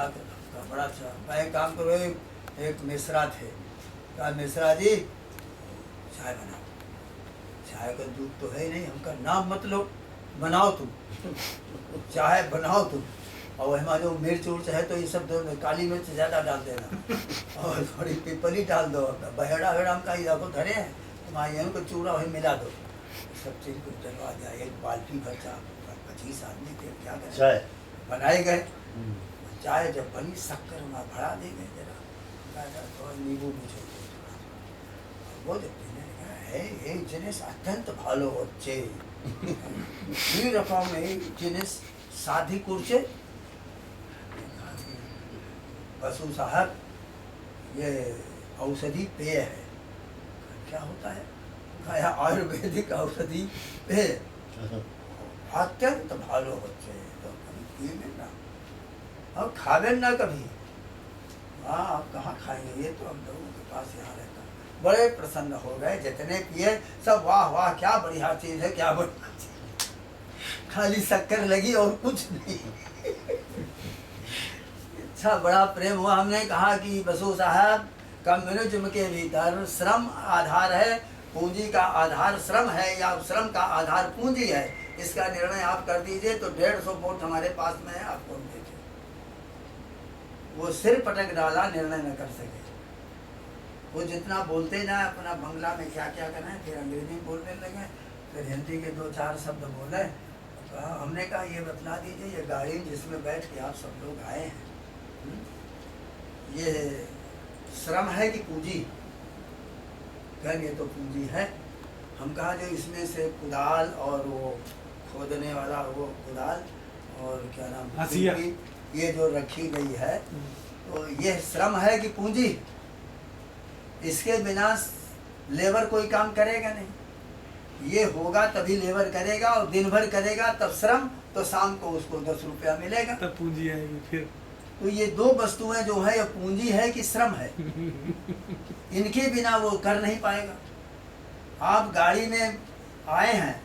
बड़ा अच्छा, मैं काम करो। एक मिश्रा थे, कहा मिश्रा जी चाय बनाओ। चाय का दूध तो है ही नहीं, हमका नाम मत लो, बनाओ तुम चाय बनाओ तुम। और हमारे जो मिर्च उर्च है तो ये सब दो, काली मिर्च ज़्यादा डाल देना और थोड़ी पिपली डाल दो, बहेड़ा वेड़ा का ही देखो धरे हैं, तुम्हारे यहाँ को चूड़ा वही मिला दो, सब चीज़ को डलवा दिया। एक बाल्टी भर चाय, 25 आदमी थे, क्या करें, चाय बनाए गए। चाय जब बनी, शक्कर वहाँ भरा दे गए, जरा थोड़ा नींबू भी वो जब पीने लगा, এই জিনিস অত্যন্ত ভালো হচ্ছে, এইরকম এই জিনিস शादी করছে। बसु साहब ये औषधि पेय है। क्या होता है? खाया आयुर्वेदिक औषधि पेय अत्यंत ভালো হচ্ছে, तो कभी पिए ना और खावें ना कभी। हाँ आप कहाँ खाएंगे, ये तो हम लोगों के पास यहाँ रहता। बड़े प्रसन्न हो गए, जितने पिए सब वाह वाह क्या बढ़िया चीज़ है, क्या बढ़िया चीज़, खाली शक्कर लगी और कुछ नहीं। अच्छा बड़ा प्रेम हुआ। हमने कहा कि बसु साहब कम्युनिज्म के भीतर श्रम आधार है, पूंजी का आधार श्रम है या श्रम का आधार पूंजी है, इसका निर्णय आप कर दीजिए। तो 150 वोट हमारे पास में है, आपको हम देंगे। वो सिर पटक डाला, निर्णय न कर सके। वो जितना बोलते जाए अपना बंगला में क्या क्या करें, फिर अंग्रेजी बोलने लगे, फिर हिंदी के 2-4 शब्द बोले। हमने कहा ये बतला दीजिए, ये गाड़ी जिसमें बैठ के आप सब लोग आए हैं, ये श्रम है कि पूंजी? कहें ये तो पूंजी है। हम कहा जो इसमें से कुदाल और वो खोदने वाला वो कुदाल और क्या नाम हंसिया, ये जो रखी गई है, तो ये श्रम है कि पूंजी? इसके बिना लेबर कोई काम करेगा नहीं। ये होगा तभी लेबर करेगा, और दिन भर करेगा तब श्रम, तो शाम को उसको 10 रुपया मिलेगा, तब पूंजी आएगी फिर। तो ये 2 वस्तुएं जो है, ये पूंजी है कि श्रम है? इनके बिना वो कर नहीं पाएगा। आप गाड़ी में आए हैं,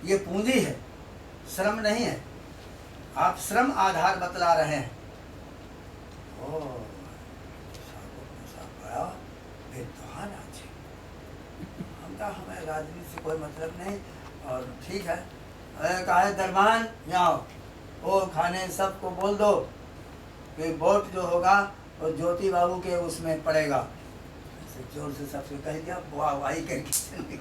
ये पूंजी है, श्रम नहीं है। आप श्रम आधार बतला रहे हैं। ओ बड़ा विद्वान आज, हम कहा हमें राजनीति से कोई मतलब नहीं, और ठीक है। कहा है दरबान यहाँ वो खाने सबको बोल दो कि वोट जो होगा वो ज्योति बाबू के उसमें पड़ेगा। ऐसे जोर से सबसे कह दिया, वाह वाही करके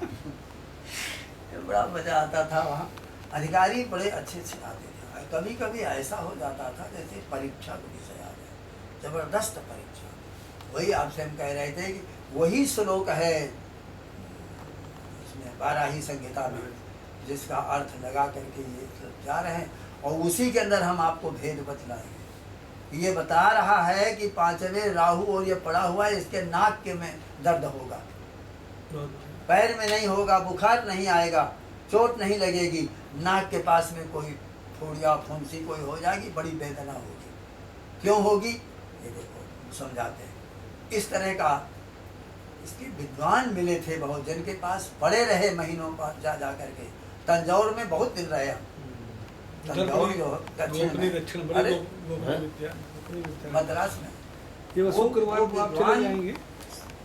बड़ा मजा आता था वहाँ। अधिकारी बड़े अच्छे से आते थे। कभी कभी ऐसा हो जाता था जैसे परीक्षा को विषय आ गया, जबरदस्त परीक्षा। वही आपसे हम कह रहे थे कि वही श्लोक है इसमें 12ही संहिता में, जिसका अर्थ लगा करके ये जा रहे हैं, और उसी के अंदर हम आपको भेद बतलाएंगे। ये बता रहा है कि 5वें राहु और ये पड़ा हुआ है, इसके नाक के में दर्द होगा, पैर में नहीं होगा, बुखार नहीं आएगा, चोट नहीं लगेगी, नाक के पास में कोई फूड़िया फुंसी कोई हो जाएगी, बड़ी वेदना होगी। क्यों होगी ये देखो समझाते हैं। इस तरह का इसके विद्वान मिले थे बहुत, जिनके पास पड़े रहे महीनों पर जा करके। तंजौर में बहुत दिन रहे हम। तंजौर जो दक्षिण में, अरे मद्रास में, ये शुक्रवार को आप चले जाएंगे,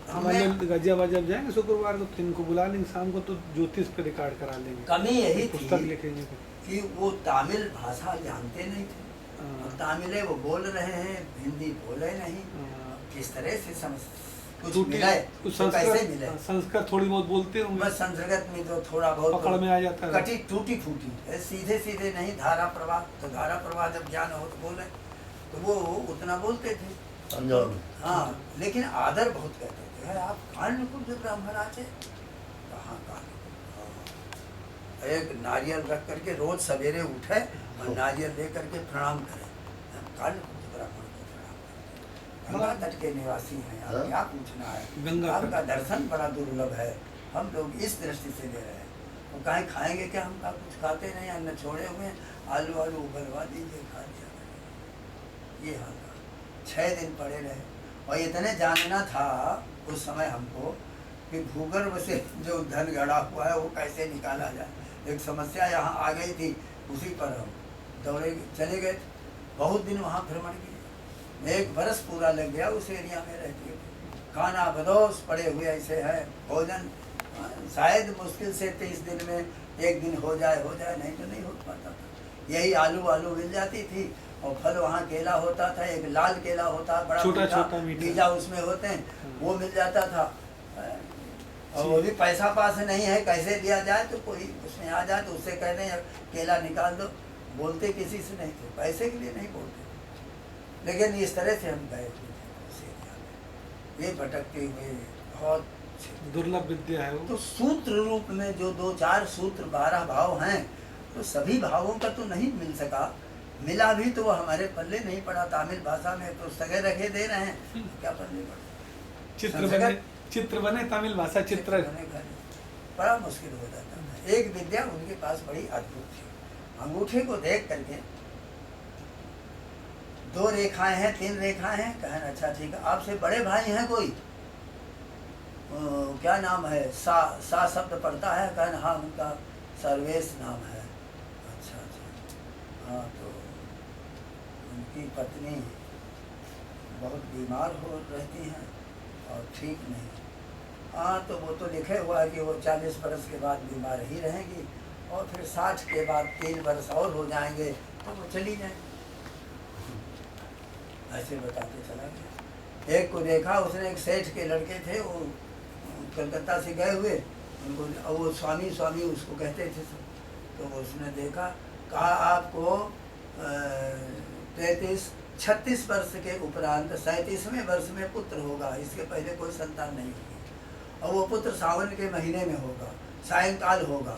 हमें गाजियाबाद जब जाएंगे शुक्रवार को, इनको बुला लेंगे शाम को, तो ज्योतिष पे रिकॉर्ड करा लेंगे। कमी यही पुस्तक थी लिखेंगे कि वो तमिल भाषा जानते नहीं थे। तमिल वो बोल रहे हैं, हिंदी बोले नहीं, किस तरह से समझ कुछ मिले, तो कैसे मिले? संस्कृत थोड़ी बहुत बोलते होंगे, बस संस्कृत में तो थोड़ा बहुत पकड़ में आ जाता है, कटी टूटी फूटी, सीधे सीधे नहीं, धारा प्रवाह। तो धारा प्रवाह जब ज्ञान हो तो बोले, तो वो उतना बोलते थे तंजौर में। हाँ, लेकिन आदर बहुत कहते थे। आप कानपुर ब्राह्मण आचे कहाँ कानपुर, एक नारियल रख करके रोज सवेरे उठे और नारियल ले करके प्रणाम करें। कानपुर ब्राह्मण को प्रणाम करते, गंगा तट के निवासी हैं, आप क्या पूछना है, आपका दर्शन बड़ा दुर्लभ है, हम लोग इस दृष्टि से ले रहे हैं। वो कहीं खाएंगे क्या, हम कुछ खाते नहीं, अन्न छोड़े हुए, आलू आलू उबलवा दीजिए, खा लिया। ये हाल था। 6 दिन पड़े रहे, और इतने जानना था उस समय हमको कि भूगर्भ से जो धन गड़ा हुआ है वो कैसे निकाला जाए। एक समस्या यहाँ आ गई थी, उसी पर हम दौड़े चले गए। बहुत दिन वहाँ भ्रमण किए, 1 बरस पूरा लग गया उस एरिया में रहते हुए। खाना बदोश पड़े हुए ऐसे है, भोजन शायद मुश्किल से 30 दिन में 1 दिन हो जाए, नहीं तो नहीं हो पाता था। यही आलू आलू मिल जाती थी, और फल वहाँ केला होता था, एक लाल केला होता, बड़ा छोटा बीजा उसमें होते हैं, वो मिल जाता था। और वो भी पैसा पास नहीं है, कैसे लिया जाए, तो कोई उसमें आ जाए तो उससे कह दें केला निकाल दो। बोलते किसी से नहीं थे, पैसे के लिए नहीं बोलते, लेकिन इस तरह से हम गए थे। ये भटकते हुए बहुत दुर्लभ विद्या है वो। तो सूत्र रूप में जो 2-4 सूत्र 12 भाव हैं, तो सभी भावों का तो नहीं मिल सका। मिला भी तो वो हमारे पल्ले नहीं पड़ा। तमिल भाषा में तो सगे रखे दे रहे हैं, क्या पल्ले पड़ा? चित्र बने तमिल भाषा चित्र बड़ा मुश्किल हो जाता था। एक विद्या उनके पास बड़ी अद्भुत थी। अंगूठे को देख करके 2 रेखाएं हैं, 3 रेखाएं हैं? कहें अच्छा ठीक है। आपसे बड़े भाई हैं कोई? क्या नाम है? सा शब्द पढ़ता है? कहें हाँ, उनका सर्वेश नाम है। अच्छा अच्छा। हाँ, तो उनकी पत्नी बहुत बीमार हो रहती हैं और ठीक नहीं। हाँ, तो वो तो लिखे हुआ है कि वो 40 बरस के बाद बीमार ही रहेंगी और फिर 60 के बाद 3 बरस और हो जाएंगे तो वो चली जाएंगी। ऐसे बताते चला गया। एक को देखा उसने, एक सेठ के लड़के थे, वो कलकत्ता से गए हुए, उनको वो स्वामी स्वामी उसको कहते थे सब। तो उसने देखा, कहा आपको 36 वर्ष के उपरांत 37वें वर्ष में पुत्र होगा, इसके पहले कोई संतान नहीं होगी। और वो पुत्र सावन के महीने में होगा, सायंकाल होगा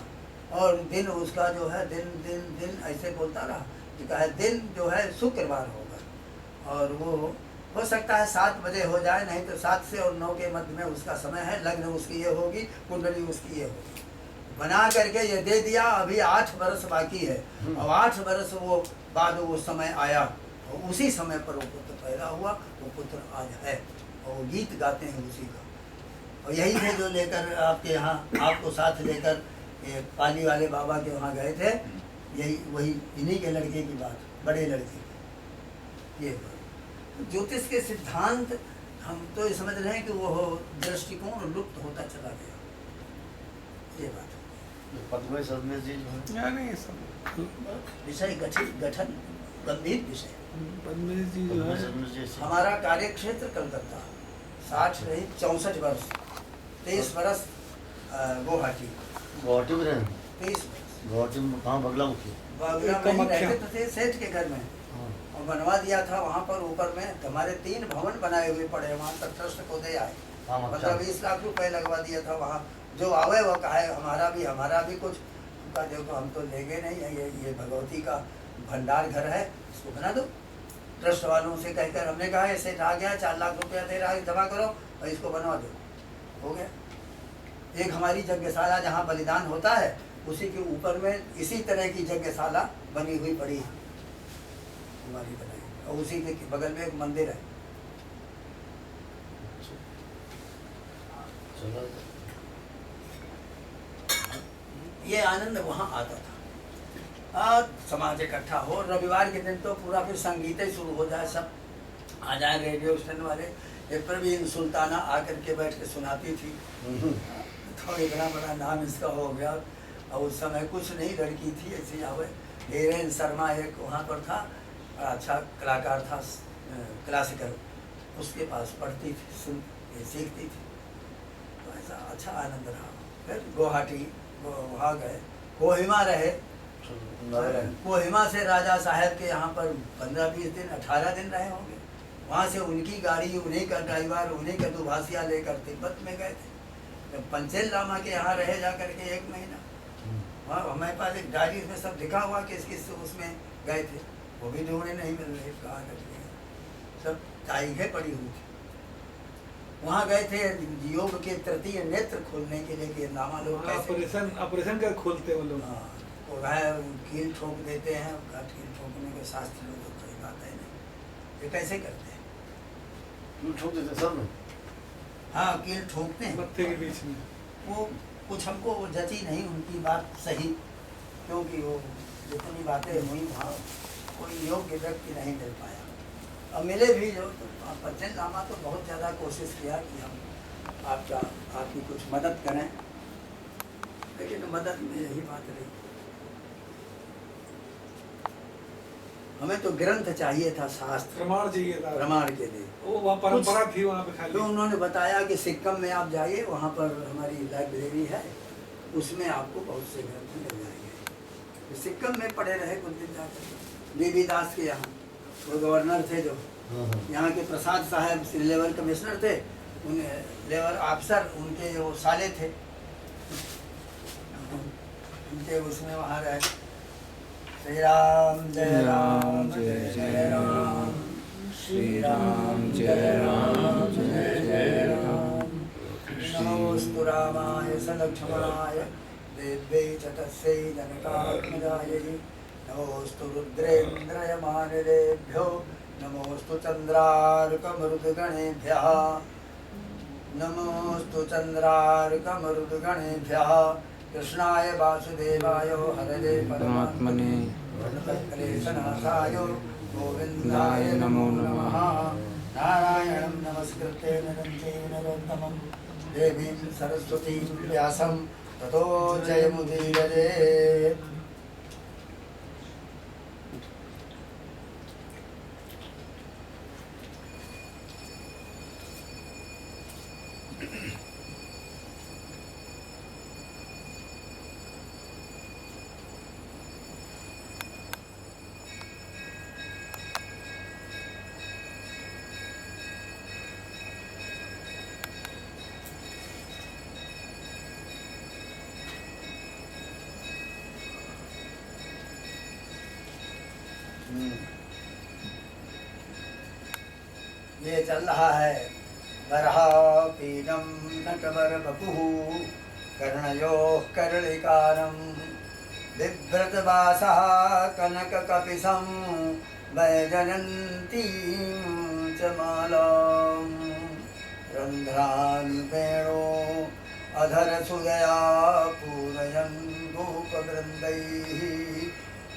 और दिन उसका जो है दिन दिन दिन ऐसे बोलता रहा कि कहा दिन जो है शुक्रवार होगा और वो हो सकता है 7 बजे हो जाए, नहीं तो 7 से और 9 के मध्य में उसका समय है। लग्न उसकी ये होगी, कुंडली उसकी ये होगी। बना करके ये दे दिया। अभी 8 वर्ष बाकी है और 8 वर्ष वो बाद वो समय आया और उसी समय पर वो पुत्र पैदा हुआ। वो पुत्र आज है और वो गीत गाते हैं उसी का। और यही थे जो लेकर आपके यहाँ आपको साथ लेकर पाली वाले बाबा के वहाँ गए थे। यही वही इन्हीं के लड़के की बात, बड़े लड़के की। ये ज्योतिष के सिद्धांत हम तो ये समझ रहे हैं कि वो दृष्टिकोण लुप्त होता चला गया। ये बात पद्मय सदमे जी जो है नहीं, सब विषय गठन गंभीर विषय। पद्मनाभ जी जो है सदमे जी हमारा कार्य क्षेत्र कलकत्ता, 60 नहीं 64 वर्ष, 23 वर्ष गुवाहाटी, गुवाहाटी में रहे। 23 वर्ष गुवाहाटी में कहाँ? बगला मुखी। बागला में रहते थे सेठ के घर में हाँ। और बनवा दिया था वहाँ पर। ऊपर में हमारे 3 भवन बनाए हुए पड़े, वहाँ तक ट्रस्ट को दे आए। हाँ, 15-20 लाख रुपए लगवा दिया था वहाँ। जो आवे वो कहा हमारा भी कुछ। उनका देखो हम तो लेंगे नहीं, ये भगवती का भंडार घर है, इसको बना दो। ट्रस्ट वालों से कहकर हमने कहा ऐसे आ गया, 4 लाख रुपया दे रहा है, जमा करो और इसको बनवा दो। हो गया। एक हमारी यज्ञशाला जहाँ बलिदान होता है उसी के ऊपर में इसी तरह की यज्ञशाला बनी हुई पड़ी है हमारी बनाई, और उसी के बगल में एक मंदिर है। चलो ये आनंद वहाँ आता था। समाज इकट्ठा हो, रविवार के दिन तो पूरा फिर संगीत ही शुरू हो जाए, सब आ जाए रेडियो स्टेशन वाले। एक पर भी सुल्ताना आकर के बैठ के सुनाती थी। तो इतना बड़ा नाम इसका हो गया। और उस समय कुछ नहीं, लड़की थी ऐसी आवे। धीरेन्द्र शर्मा एक वहाँ पर था, अच्छा कलाकार था, क्लासिकल, उसके पास पढ़ती थी, सीखती थी। तो ऐसा अच्छा आनंद रहा। फिर गुवाहाटी वहाँ गए, कोहिमा रहे। कोहिमा से राजा साहब के यहाँ पर 15-20 दिन 18 दिन रहे होंगे। वहाँ से उनकी गाड़ी, उन्हीं का ड्राइवर, उन्हीं का दुभाषिया लेकर तिब्बत में गए थे। पंचेल लामा के यहाँ रहे जा करके 1 महीना। वहाँ हमारे पास एक डायरी में सब लिखा हुआ किस किस उसमें गए थे, वो भी ढूंढे नहीं मिल रहे, कहाँ रख गए, सब तारीखें पड़ी हुई थी। वहाँ गए थे योग के तृतीय नेत्र खोलने के लिए कि नामा लोग ऑपरेशन कर खोलते वो लोग। हाँ, वो वह कील ठोक देते हैं। कील ठोकने के शास्त्र में तो कोई बात है नहीं, ये कैसे करते हैं? कील ठोक देते सर में? हाँ, कील ठोकते हैं मत्थे के बीच में। वो कुछ हमको जची नहीं उनकी बात सही, क्योंकि वो जितनी बातें हुई वहाँ कोई योग्य व्यक्ति नहीं मिल पाया। अब मिले भी जो तो पंचेल लामा तो बहुत ज़्यादा कोशिश किया कि हम आपकी कुछ मदद करें, लेकिन मदद में यही बात रही। हमें तो ग्रंथ चाहिए था, शास्त्र प्रमाण चाहिए था, प्रमाण के लिए। वो वहाँ परंपरा थी वहाँ पे खाली। तो उन्होंने बताया कि सिक्किम में आप जाइए, वहाँ पर हमारी लाइब्रेरी है, उसमें आपको बहुत से ग्रंथ मिल जाएंगे। सिक्किम में पढ़े रहे कुछ दिन जाकर बीबी दास के यहाँ, वो गवर्नर थे जो यहाँ के प्रसाद साहब लेबर कमिश्नर थे, उन लेबर अफसर उनके जो साले थे, उनके उसमें वहाँ रहे। श्री राम जय राम जय जय राम, श्री राम जय राम जय जय राम। नमोस्तु रामाय सलक्ष्मणाय देव्यै च तस्यै जनकात्मजायै। नमोस्तु रुद्रेन्द्रयमानिदेभ्यो नमोस्तु चन्द्रार्कमरुद्गणेभ्यः नमोस्तु चन्द्रार्कमरुद्गणेभ्यः कृष्णाय वासुदेवाय हरये परमात्मने क्लेशनाशाय गोविन्दाय नमो नमः। नारायणं नमस्कृत्य नरं चैव नरोत्तमं देवीं सरस्वतीं व्यासं ततो जयमुदीरयेत्। ये चल रहा है बरहा पीडम नटवर बपुः कर्णयोः कर्णिकारं बिभ्रतवासः कनककपिशं वैजयन्तीं च मालां रन्ध्रानुपेणो अधरसुदया पूरयन् गोपवृन्दैः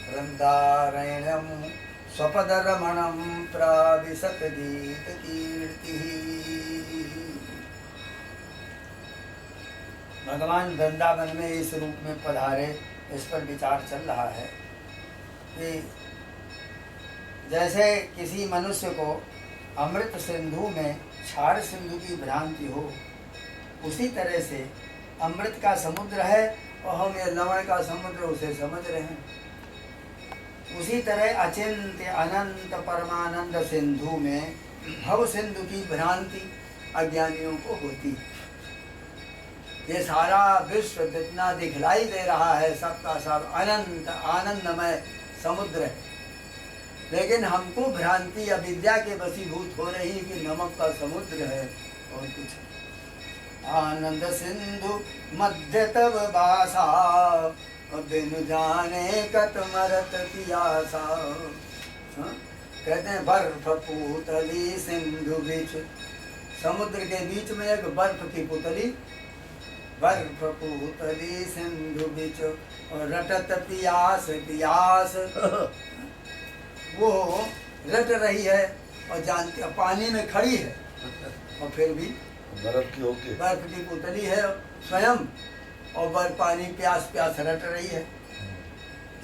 वृन्दारण्यं स्वपदरमणं प्राविशत गीतकीर्तिः। भगवान वृंदावन में इस रूप में पधारे, इस पर विचार चल रहा है कि जैसे किसी मनुष्य को अमृत सिंधु में क्षार सिंधु की भ्रांति हो, उसी तरह से अमृत का समुद्र है और हम ये लवण का समुद्र उसे समझ रहे हैं। उसी तरह अचिंत्य अनंत परमानंद सिंधु में भव सिंधु की भ्रांति अज्ञानियों को होती। ये सारा विश्व जितना दिखलाई दे रहा है सबका सब अनंत आनंदमय समुद्र है, लेकिन हमको भ्रांति अविद्या के वशीभूत हो रही कि नमक का समुद्र है और कुछ। आनंद सिंधु मध्य तव बासा बिनु जाने कत मरत पियासा। कहते हैं बर्फ पुतली सिंधु बीच, समुद्र के बीच में एक बर्फ की पुतली, बर्फ पुतली सिंधु बीच और रटत पियास पियास वो रट रही है और जानती पानी में खड़ी है और फिर भी बर्फ की होके बर्फ की पुतली है स्वयं और बर्फ पानी प्यास प्यास रट रही है।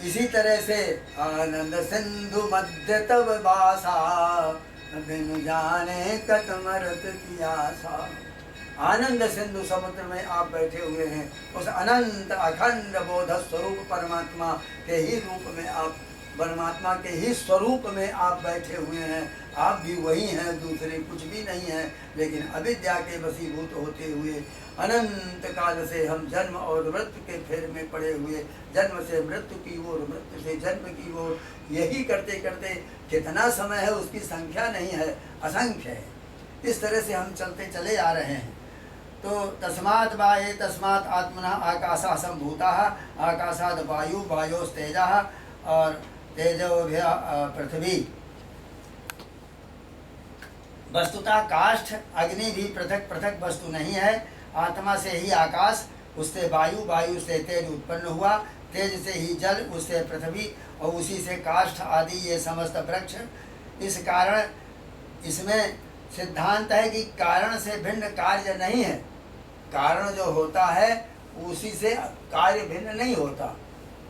इसी तरह से आनंद सिंधु मध्य तव बासा बिनु जाने कत मरत पियासा। आनंद सिंधु समुद्र में आप बैठे हुए हैं, उस अनंत अखंड बोध स्वरूप परमात्मा के ही रूप में आप, परमात्मा के ही स्वरूप में आप बैठे हुए हैं। आप भी वही हैं, दूसरे कुछ भी नहीं हैं, लेकिन अविद्या के वशीभूत होते हुए अनंत काल से हम जन्म और मृत्यु के फेर में पड़े हुए, जन्म से मृत्यु की ओर, मृत्यु से जन्म की ओर, यही करते करते कितना समय है उसकी संख्या नहीं है, असंख्य है। इस तरह से हम चलते चले आ रहे हैं। तो तस्मात् वाये तस्मात् आत्मना आकाशः सम्भूतः, आकाशात् वायु, वायोस्तेजः और तेजोभ्य पृथ्वी। वस्तुतः काष्ठ अग्नि भी पृथक पृथक वस्तु नहीं है। आत्मा से ही आकाश, उससे वायु, वायु से तेज उत्पन्न हुआ, तेज से ही जल, उससे पृथ्वी और उसी से काष्ठ आदि ये समस्त वृक्ष। इस कारण इसमें सिद्धांत है कि कारण से भिन्न कार्य नहीं है। कारण जो होता है उसी से कार्य भिन्न नहीं होता।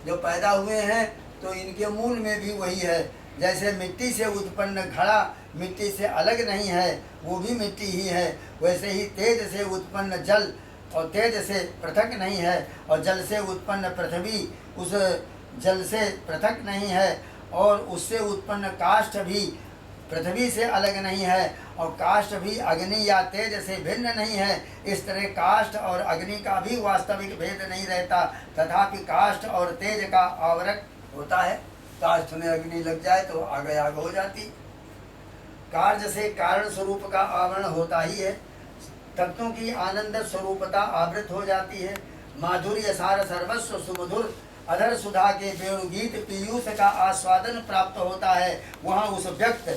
जो पैदा हुए हैं तो इनके मूल में भी वही है। जैसे मिट्टी से उत्पन्न घड़ा मिट्टी से अलग नहीं है, वो भी मिट्टी ही है, वैसे ही तेज से उत्पन्न जल और तेज से पृथक नहीं है, और जल से उत्पन्न पृथ्वी उस जल से पृथक नहीं है, और उससे उत्पन्न काष्ठ भी पृथ्वी से अलग नहीं है, और काष्ठ भी अग्नि या तेज से भिन्न नहीं है। इस तरह काष्ठ और अग्नि का भी वास्तविक भेद नहीं रहता, तथापि काष्ठ और तेज का आवरक होता है। काष्ठ में अग्नि लग जाए तो आग आग हो जाती। कार्य से कारण स्वरूप का आवरण होता ही है। तत्वों की आनंद स्वरूपता आवृत हो जाती है। माधुर्य सार सर्वस्व सुमधुर अधर सुधा के वेणुगीत पीयूष का आस्वादन प्राप्त होता है। वहाँ उस व्यक्त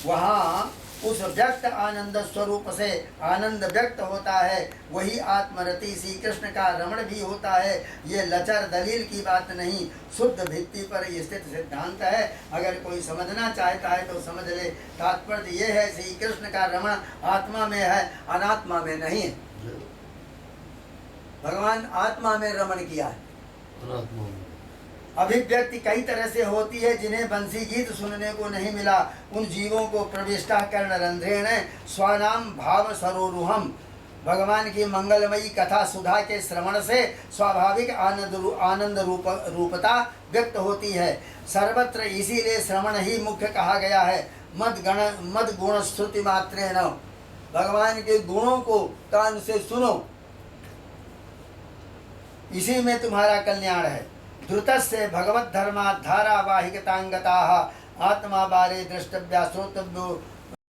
वहाँ उस व्यक्त आनंद स्वरूप से आनंद व्यक्त होता है, वही आत्मरति श्री कृष्ण का रमण भी होता है। ये लचर दलील की बात नहीं, शुद्ध भित्ति पर स्थित सिद्धांत है। अगर कोई समझना चाहता है तो समझ ले। तात्पर्य ये है श्री कृष्ण का रमण आत्मा में है, अनात्मा में नहीं है। भगवान आत्मा में रमण किया है। अनात्मा में। अभिव्यक्ति कई तरह से होती है, जिन्हें बंसी गीत सुनने को नहीं मिला, उन जीवों को प्रविष्टा कर्ण रंध्रेण स्वानाम भाव सरोरुहम। भगवान की मंगलमयी कथा सुधा के श्रवण से स्वाभाविक आनंद रूपता व्यक्त होती है। सर्वत्र इसीलिए श्रवण ही मुख्य कहा गया है। मद गुण श्रुति मात्रेण, भगवान के गुणों को कान से सुनो, इसी में तुम्हारा कल्याण है। धृतस्य भगवत धर्मा धारावाहिकतांगता आत्मा बारे द्रष्टव्या श्रोतव्यो